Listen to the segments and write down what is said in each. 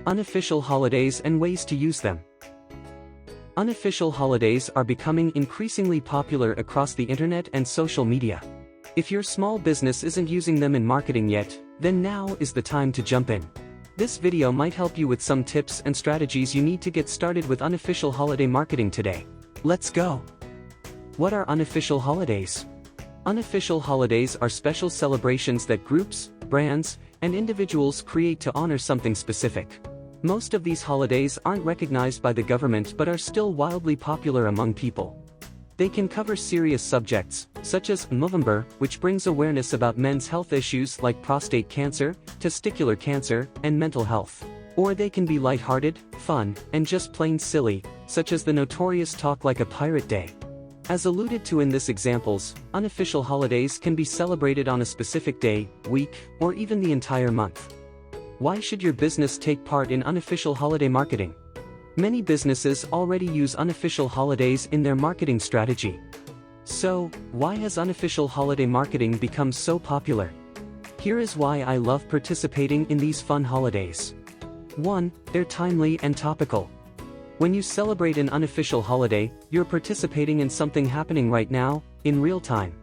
Unofficial holidays and ways to use them. Unofficial holidays are becoming increasingly popular across the internet and social media. If your small business isn't using them in marketing yet, then now is the time to jump in. This video might help you with some tips and strategies you need to get started with unofficial holiday marketing today. Let's go! What are unofficial holidays? Unofficial holidays are special celebrations that groups, brands, and individuals create to honor something specific. Most of these holidays aren't recognized by the government but are still wildly popular among people. They can cover serious subjects, such as November, which brings awareness about men's health issues like prostate cancer, testicular cancer, and mental health. Or they can be lighthearted, fun, and just plain silly, such as the notorious Talk Like a Pirate Day. As alluded to in this examples, unofficial holidays can be celebrated on a specific day, week, or even the entire month. Why should your business take part in unofficial holiday marketing? Many businesses already use unofficial holidays in their marketing strategy. So, why has unofficial holiday marketing become so popular? Here is why I love participating in these fun holidays. 1. They're timely and topical. When you celebrate an unofficial holiday, you're participating in something happening right now, in real time.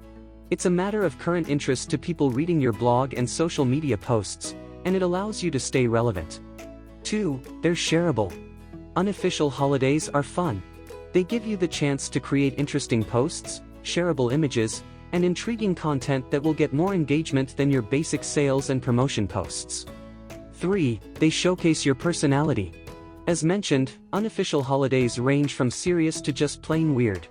It's a matter of current interest to people reading your blog and social media posts, and it allows you to stay relevant. 2. They're shareable. Unofficial holidays are fun. They give you the chance to create interesting posts, shareable images, and intriguing content that will get more engagement than your basic sales and promotion posts. 3. They showcase your personality. As mentioned, unofficial holidays range from serious to just plain weird.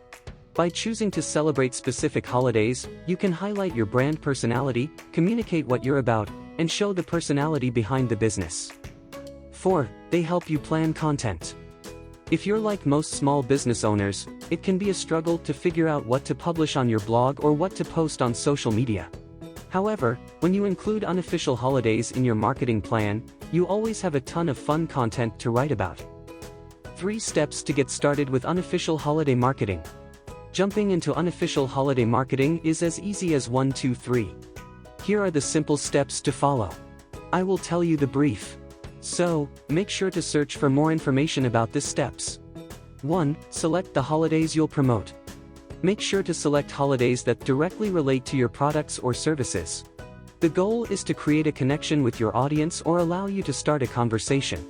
By choosing to celebrate specific holidays, you can highlight your brand personality, communicate what you're about, and show the personality behind the business. 4. They help you plan content. If you're like most small business owners, it can be a struggle to figure out what to publish on your blog or what to post on social media. However, when you include unofficial holidays in your marketing plan, you always have a ton of fun content to write about. 3 steps to get started with unofficial holiday marketing. Jumping into unofficial holiday marketing is as easy as 1, 2, 3. Here are the simple steps to follow. I will tell you the brief. So, make sure to search for more information about these steps. 1. Select the holidays you'll promote. Make sure to select holidays that directly relate to your products or services. The goal is to create a connection with your audience or allow you to start a conversation.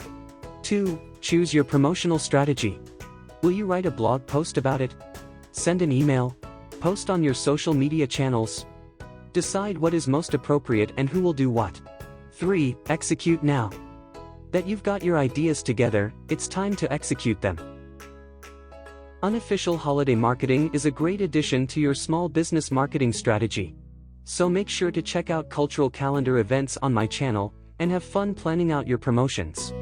2. Choose your promotional strategy. Will you write a blog post about it? Send an email? Post on your social media channels? Decide what is most appropriate and who will do what. 3. Execute now. That you've got your ideas together, it's time to execute them. Unofficial holiday marketing is a great addition to your small business marketing strategy. So make sure to check out cultural calendar events on my channel, and have fun planning out your promotions.